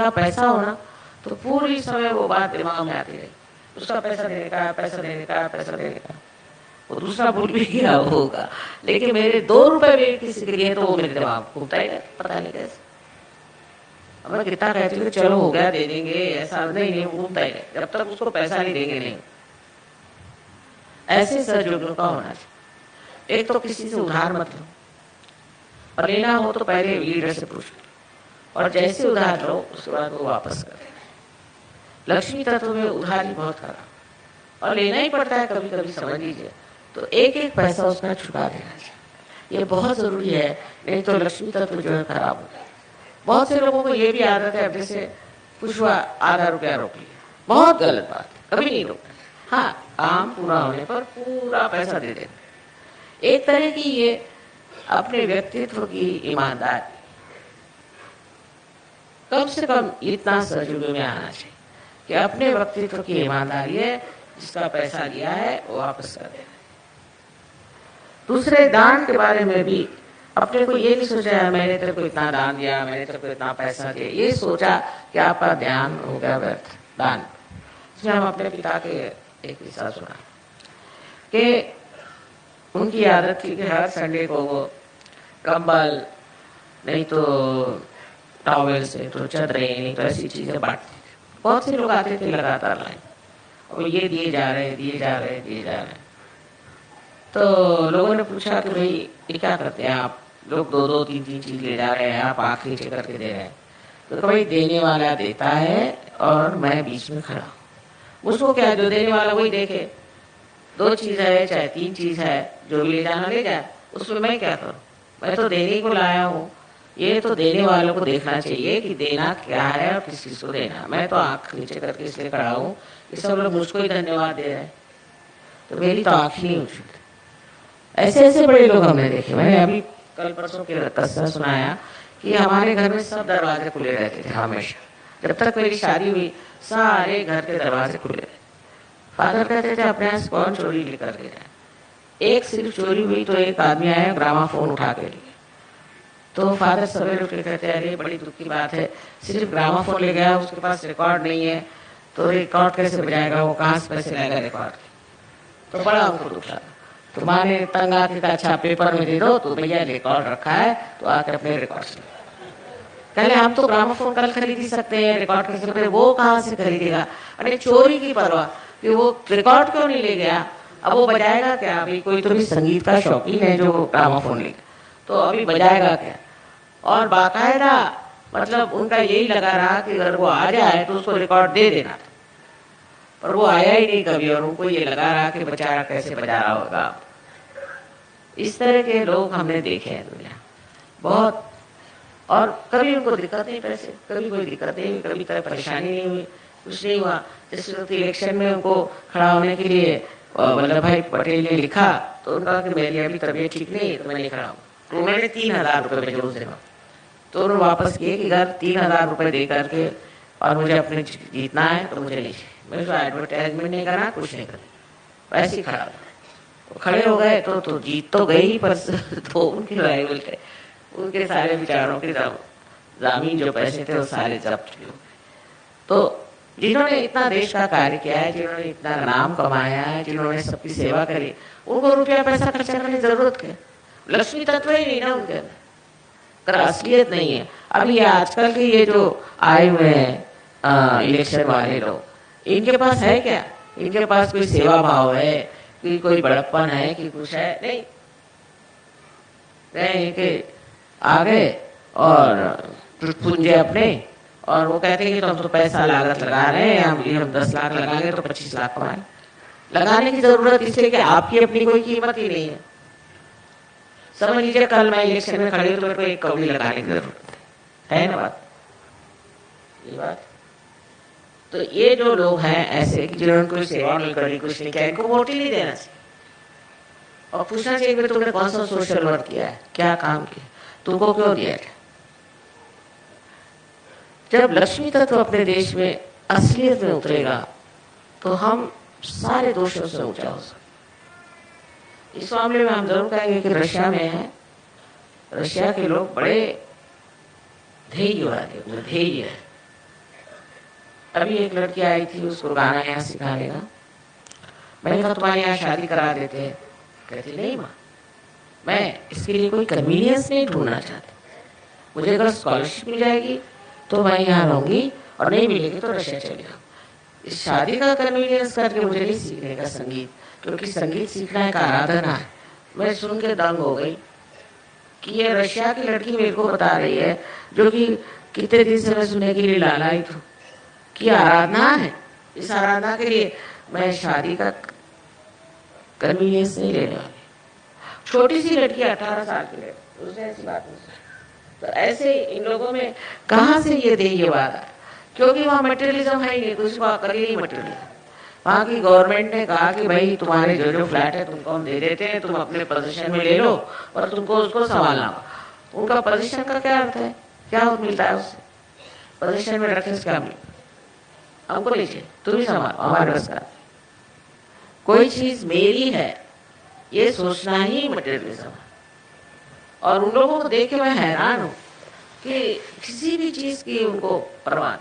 क्या पैसा होना, तो पूरी समय वो बात दिमाग में आती रही, उसका पैसा देने का, पैसा देने का, पैसा देने का। वो दूसरा भूल भी गया होगा, लेकिन मेरे 2 रुपए भी किसी के लिए तो वो मेरे दिमाग घूमता ही रहता, पता नहीं कैसे। अब मैं कितना कहती हूँ चलो हो गया दे देंगे, ऐसा नहीं, घूमता ही रहे जब तक उसको पैसा नहीं देंगे नहीं। ऐसे सहयोगियों का होना चाहिए। एक तो किसी से उधार मत लो, और लेना हो तो पहले लीडर से पूछ लो, और जैसे उधार लो उसके बाद वो वापस कर देना। लक्ष्मी तत्व में उधारी बहुत खराब, और लेना ही पड़ता है कभी कभी, समझ लीजिए। तो एक एक पैसा उसका छुपा देना चाहिए, ये बहुत जरूरी है, नहीं तो लक्ष्मी तत्व जो है खराब होता है। बहुत से लोगों को ये भी आदत है, अब जैसे कुछ हुआ आधा रुपया रोक लिया, बहुत गलत बात है, कभी नहीं रोकना। हाँ, काम पूरा होने पर पूरा पैसा दे देना। एक तरह की ये अपने व्यक्तित्व की ईमानदारी, कम से कम इतना सहयोग में आना चाहिए कि अपने व्यक्तित्व की ईमानदारी है, जिसका पैसा लिया है वो वापस कर देना। दूसरे दान के बारे में भी अपने को ये नहीं सोचा मैंने तेरे को इतना दान दिया, मैंने तेरे को इतना पैसा दिया, ये सोचा कि आपका ध्यान हो गया व्यर्थ दान। इसमें हम अपने पिता के एक किस्सा सुना कि उनकी आदत थी कि हर संडे को वो कंबल नहीं तो टॉवेल से तो चादरें नहीं तो ऐसी चीजें बांटते थे। बहुत से लोग आते थे लगातार लाइन, और ये दिए जा रहे दिए जा रहे दिए जा रहे। तो लोगों ने पूछा कि भाई ये क्या करते हैं आप लोग, 2-2 3-3 चीज ले जा रहे हैं, आप आंख नीचे करके दे रहे हैं। तो भाई देने वाला देता है और मैं बीच में खड़ा हूँ, उसको क्या, जो देने वाला वही देखे, 2 चीज है चाहे 3 चीज है, जो भी ले जाना ले जाए, उसमें मैं क्या करूँ, मैं तो देने को लाया हूँ। ये तो देने वालों को देखना चाहिए कि देना क्या है और किस चीज को देना। मैं तो आंख नीचे करके इसलिए खड़ा हूँ कि सब लोग मुझको ही धन्यवाद दे रहे हैं, तो मेरी तो आंख नहीं उठी। ऐसे ऐसे बड़े लोग हमने देखे। मैंने अभी कल परसों के किस्सा सुनाया कि हमारे घर में सब दरवाजे खुले रहते थे हमेशा, जब तक मेरी शादी हुई सारे घर के दरवाजे खुले। फादर कहते थे अपने यहाँ कौन चोरी लेकर ले जाए। एक सिर्फ चोरी हुई तो एक आदमी आया ग्रामाफोन उठा के लिए, तो फादर सवेरे उठ के कहते अरे बड़ी दुख की बात है, सिर्फ ग्रामाफोन ले गया, उसके पास रिकॉर्ड नहीं है, तो रिकॉर्ड कैसे बजाएगा, वो कहाँ से पैसे लाएगा रिकॉर्ड। तो बड़ा उनको दुख लगा। तो माँ ने तंग आके कहा अच्छा पेपर में दे दो, तो भैया रिकॉर्ड रखा है तो आकर अपने रिकॉर्ड से कहले हम तो ग्रामोफोन कल खरीद ही सकते हैं, रिकॉर्ड कैसे, फिर वो कहाँ से खरीदेगा। अरे चोरी की परवाह कि वो रिकॉर्ड क्यों नहीं ले गया, अब वो बजाएगा क्या। अभी कोई तो भी संगीत का शौकीन है जो ग्रामोफोन लेगा, तो अभी बजाएगा क्या। और बाकायदा मतलब उनका यही लगा रहा कि अगर वो आ जाए तो उसको रिकॉर्ड दे देना, पर वो आया ही नहीं कभी, और उनको ये लगा रहा कि बेचारा कैसे बजा रहा होगा। इस तरह के लोग हमने देखे हैं दुनिया बहुत, और कभी उनको दिक्कत नहीं, पैसे कभी कोई दिक्कत नहीं हुई, कभी कोई परेशानी नहीं हुई, कुछ नहीं हुआ। जिस वक्त इलेक्शन में उनको खड़ा होने के लिए वल्लभ भाई पटेल ने लिखा, तो उनका कि मेरी अभी तबीयत ठीक नहीं तो मैं नहीं खड़ा हूँ, तो उन्होंने 3000 रुपये भेजे उस दिन। तो उन्होंने वापस किए कि अगर 3000 रुपये दे करके और मुझे अपने जीतना है तो मुझे नहीं, मैं उसको एडवर्टाइजमेंट नहीं करना, कुछ नहीं करना, वैसे ही खड़ा खड़े हो गए। तो जीत तो गए ही, पर तो उनके राइवल थे, उनके सारे विचारों के जमीन जो पैसे थे वो सारे जब्त हुए। तो जिन्होंने इतना देश का कार्य किया है, जिन्होंने इतना नाम कमाया है, जिन्होंने सबकी सेवा करी, उनको रुपया पैसा खर्चा करने की जरूरत क्या। लक्ष्मी तत्व ही नहीं ना उनके अंदर, असलियत नहीं है। अभी आजकल के ये जो आए हुए हैं इलेक्शन वाले लोग, इनके पास है क्या, इनके पास कोई सेवा भाव है कि कोई बड़प्पन है कि कुछ है, नहीं। इनके आ गए और पुंजे अपने, और वो कहते हैं कि तो हम तो पैसा लागत लगा रहे हैं, हम 10 लाख लगाएंगे तो 25 लाख कमाएं। लगाने की जरूरत इसलिए कि आपकी अपनी कोई कीमत ही नहीं है। समझ लीजिए कल मैं इलेक्शन में खड़ी हूँ तो मेरे को 1 कौड़ी लगाने की जरूरत है ना बात, ये बात। तो ये जो लोग हैं ऐसे कि जिन्होंने कोई सेवा नहीं करी, कुछ नहीं किया, इनको वोट ही नहीं देना चाहिए, और पूछना चाहिए कि तुमने कौन सा सोशल वर्क किया है, क्या काम किया, तुमको क्यों दिया है। जब लक्ष्मी तत्व अपने देश में असलियत में उतरेगा तो हम सारे दोषों से ऊंचा हो सकते। इस मामले में हम जरूर कहेंगे कि रशिया में है, रशिया के लोग बड़े ध्येयवादी, ध्येय है, अभी एक लड़की आई थी, उसको गाना यहाँ सिखाने का। मैंने कहा तुम्हारे यहाँ शादी करा देते हैं। कहती नहीं माँ, मैं इसके लिए कोई कन्वीनियंस नहीं ढूंढना चाहती। मुझे अगर स्कॉलरशिप मिल जाएगी तो मैं यहाँ रहूंगी, और नहीं मिलेगी तो रशिया चली जाऊंगी। इस शादी का कन्वीनियंस करके मुझे नहीं सीखने का संगीत, क्योंकि संगीत सीखना एक आराधना है। मैं सुन के दंग हो गई कि ये रशिया की लड़की मेरे को बता रही है, जो कि कितने दिन से मैं सुनने के लिए लालायित हूँ, कि आराधना है। इस आराधना के लिए मैं शादी का कन्वीनियंस नहीं लेने वाली। छोटी सी लड़की 18 साल की लड़की, उसने ऐसी बात नहीं सुनी। तो ऐसे इन लोगों में कहाँ से ये देहवाद आया? क्योंकि वहाँ मटेरियलिज्म है ही नहीं, दूसरी बात कर ही मटेरियलिज्म। वहाँ की गवर्नमेंट ने कहा कि भाई तुम्हारे जो जो फ्लैट है तुमको हम दे देते हैं, तुम अपने पोजीशन में ले लो, और तुमको उसको संभालना होगा। उनका पोजीशन का क्या अर्थ है? क्या मिलता है उससे? पोजीशन में रखे क्या मिलता? हमको लीजिए, तुम ही संभालो, हमारे बस का। कोई चीज मेरी है ये सोचना ही मटेरियलिज्म है। और उन लोगों को देख के मैं हैरान हूँ कि किसी भी चीज की उनको परवाह।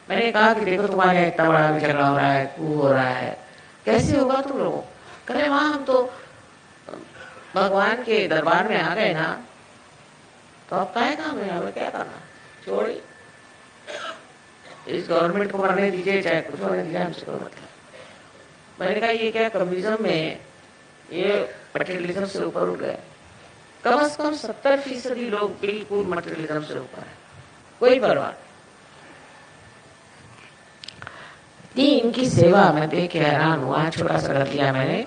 मैंने कहा कि देखो तुम्हारे इतना बड़ा झगड़ा हो रहा है, कू हो रहा है, कैसे होगा तुम लोगों? करे वहां हम तो भगवान के दरबार में आ गए ना, तो अब क्या काम है, हमें क्या करना? छोड़िए, इस गवर्नमेंट को मरने दीजिए, चाहे कुछ होने दीजिए, हमसे कोई मतलब। मैंने कहा ये क्या कम्युनिज्म में ये मटेरियलिज्म से ऊपर उठ गए। कम से कम 70% लोग बिल्कुल मटेरियलिज्म से ऊपर है, कोई परवाह नहीं। इनकी सेवा मैं देख के हैरान हुआ। छोटा सा घर दिया मैंने,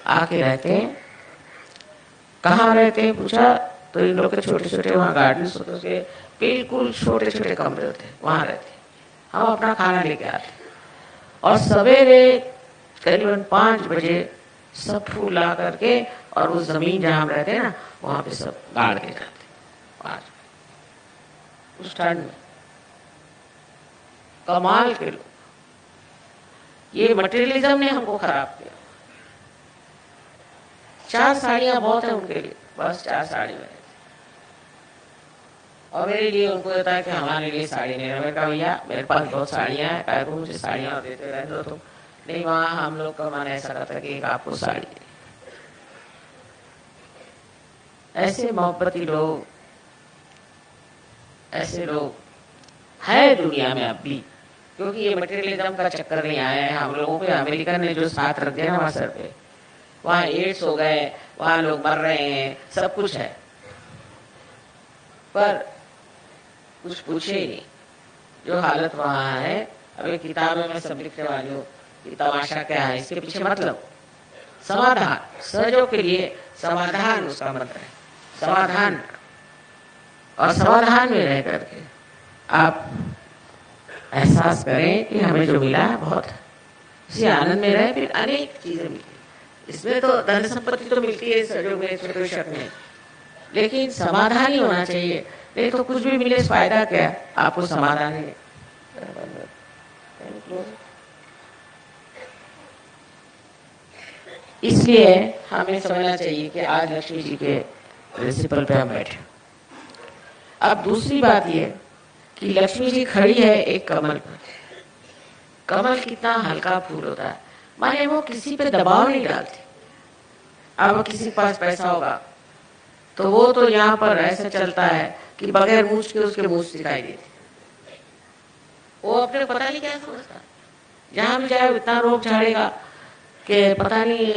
आके रहते। कहाँ रहते पूछा तो इन लोग के छोटे छोटे वहाँ गार्डन्स होते थे, बिल्कुल छोटे छोटे कमरे होते, वहां रहते। हम अपना खाना लेके आते, और सवेरे करीबन 5 बजे सब फूल ला करके, और उस जमीन जहाँ हम रहते हैं ना, वहां पे सब गाड़ के जाते 5 बजे उस ठंड में। कमाल के लोग। ये मटेरियलिज्म ने हमको खराब किया। 4 साड़ियां बहुत है उनके लिए, बस 4 साड़ी में। और मेरे लिए उनको होता है कि हमारे लिए साड़ी नहीं है। मैंने कहा भैया मेरे पास बहुत साड़ियां हैं, कहा मुझे साड़ियां देते रहे दो तुम। नहीं, वहां हम लोग का मन ऐसा करता है कि एक आपको साड़ी दे। ऐसे मोहब्बती लोग, ऐसे लोग है दुनिया में अब भी, क्योंकि ये मटेरियलिज्म का चक्कर नहीं आया है हम लोगों पे। अमेरिकन ने जो साथ रख दिया ना वहां सर पे, वहां एड्स हो गए, वहां लोग मर रहे हैं, सब कुछ है, पर कुछ पूछे ही नहीं। जो हालत वहां है, अभी किताब में मैं सब लिखने वाली हूँ कि तमाशा क्या है, इसके पीछे मतलब समाधान। सहजों के लिए समाधान उसका मंत्र है, समाधान। और समाधान में रह करके आप एहसास करें कि हमें जो मिला है बहुत है, इसी आनंद में रहे, फिर अनेक चीजें मिलती। इसमें तो धन संपत्ति तो मिलती है सहजों में, इसमें कोई शक नहीं, लेकिन समाधान ही होना चाहिए। नहीं तो कुछ भी मिले फायदा क्या, आपको समाधान ही। इसलिए हमें समझना चाहिए कि आज लक्ष्मी जी के प्रिंसिपल पे हम बैठे। अब दूसरी बात यह कि लक्ष्मी जी खड़ी है एक कमल पर। कमल कितना हल्का फूल होता है, माने वो किसी पे दबाव नहीं डालती। अब किसी के पास पैसा होगा तो वो तो यहाँ पर ऐसा चलता है कि बगैर मूछ के उसके मूछ दिखाई देती। वो अपने पता नहीं क्या समझता, जहां भी जाए इतना रोक झाड़ेगा कि पता नहीं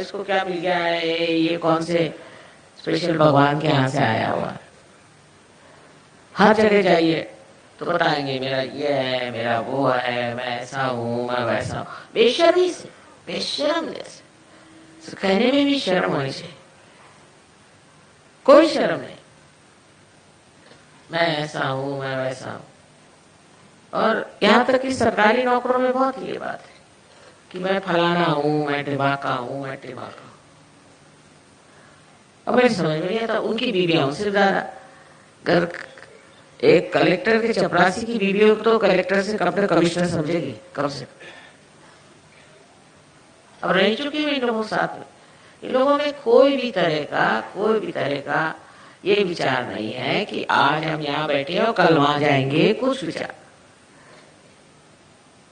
इसको क्या मिल गया है, ये कौन से स्पेशल भगवान के यहाँ से आया हुआ। हर जगह जाइए तो बताएंगे मेरा ये है, मेरा वो है, मैं ऐसा हूँ, मैं वैसा हूँ। बेशर्मी से, बेशर्म जैसे कहने में भी शर्म होनी चाहिए, कोई शर्म नहीं। मैं ऐसा हूँ, मैं वैसा हूँ। और यहाँ तक कि सरकारी नौकरों में बहुत ये बात है कि मैं फलाना हूँ, मैं ढिमाका हूँ, मैं ढिमाका हूँ। अब मेरी समझ में नहीं आता, उनकी बीवियां उनसे ज्यादा। घर एक कलेक्टर के चपरासी की बीवी तो कलेक्टर से अपने कमिश्नर समझेगी कम से कम। अब रह चुकी हुई इन लोगों के साथ में, इन लोगों में कोई भी तरह का ये विचार नहीं है कि आज हम यहाँ बैठे और कल वहां जाएंगे। कुछ विचार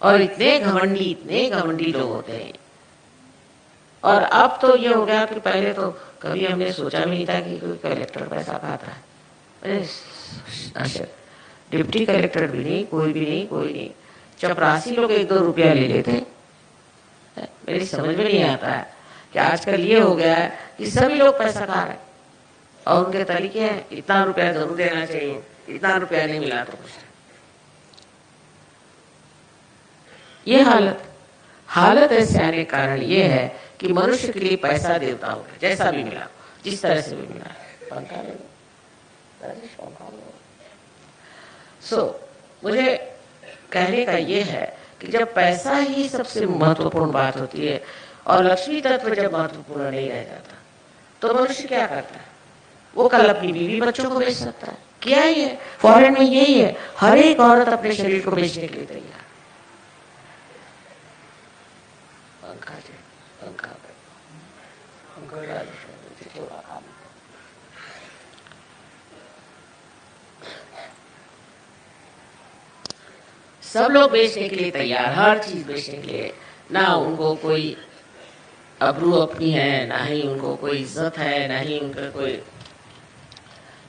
और इतने घमंडी लोग होते हैं। और अब तो ये हो गया कि पहले तो कभी हमने सोचा भी नहीं था कि कोई कलेक्टर पैसा खाता है। अच्छा, डिप्टी कलेक्टर भी नहीं, कोई नहीं। चपरासी लोग 1-2 रुपया ले लेते। मेरी समझ में नहीं आता है कि आजकल ये हो गया है कि सभी लोग पैसा खा रहे हैं और उनके तरीके हैं, इतना रुपया जरूर देना चाहिए, इतना रुपया नहीं मिला तो कुछ। ये हालत ऐसे आने का कारण ये है कि मनुष्य के लिए पैसा देवता हो गया, जैसा भी मिला, जिस तरह से भी मिला। पंखा ले लो। मुझे कहने का ये है कि जब पैसा ही सबसे महत्वपूर्ण बात होती है और लक्ष्मी तत्व जब महत्वपूर्ण नहीं रह जाता तो मनुष्य क्या करता है? वो कल अपनी बीवी बच्चों को बेच सकता है। क्या ही है, फॉरेन में यही है, हर एक औरत अपने शरीर को बेचने के लिए तैयार। सब लोग बेचने के लिए तैयार, हर चीज बेचने के लिए। ना उनको कोई अबरू अपनी है, ना ही उनको कोई इज्जत है, ना ही उनका कोई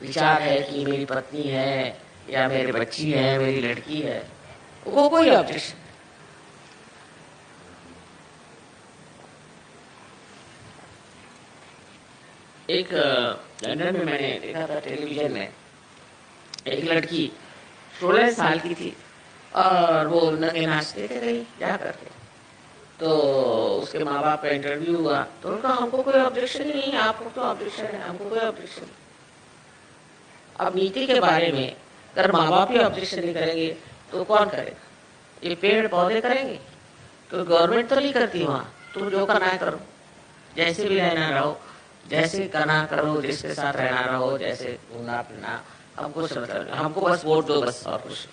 विचार है कि मेरी पत्नी है या मेरी बच्ची है, मेरी लड़की है। वो कोई ऑब्जेक्शन। एक लंदन में मैंने देखा था टेलीविजन में, एक लड़की 16 साल की थी और वो नंगे नाचते थे कहीं जा करके। तो उसके माँ बाप का इंटरव्यू हुआ तो उनका हमको कोई ऑब्जेक्शन ही नहीं है, आपको तो ऑब्जेक्शन है, हमको कोई ऑब्जेक्शन नहीं। अब नीति के बारे में अगर माँ बाप ही ऑब्जेक्शन नहीं करेंगे तो कौन करेगा? ये पेड़ पौधे करेंगे? तो गवर्नमेंट तो नहीं करती वहाँ। तुम जो करना है करो, जैसे भी रहना रहो, जैसे करना करो, जिसके साथ रहना रहो, जैसे घूमना फिरना, हमको सब हमको बस वोट दो, बस और कुछ।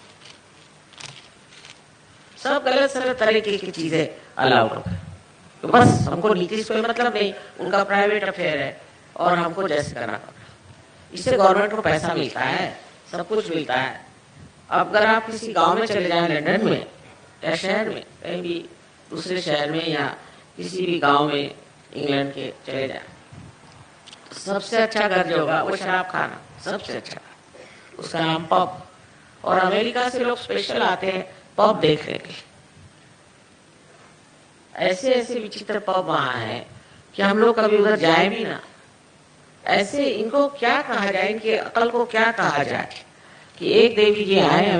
सब गलत सलत तरीके की चीजें अलाउड हो, तो बस हमको नीति से कोई मतलब नहीं, उनका प्राइवेट अफेयर है और हमको जैसे करना पड़ेगा। इससे गवर्नमेंट को पैसा मिलता है, सब कुछ मिलता है। अब अगर आप किसी गांव में चले जाएं, लंदन में या शहर में, कहीं भी दूसरे शहर में या किसी भी गांव में इंग्लैंड के चले जाएं, तो सबसे अच्छा घर जो होगा वो शराब खाना, सबसे अच्छा, उसका नाम पब। और अमेरिका से लोग स्पेशल आते हैं पब देखने के। ऐसे ऐसे विचित्र पब वहां है कि हम लोग कभी उधर जाए भी ना। ऐसे इनको क्या कहा जाए, इनकी अकल को क्या कहा जाए कि एक देवी जी आए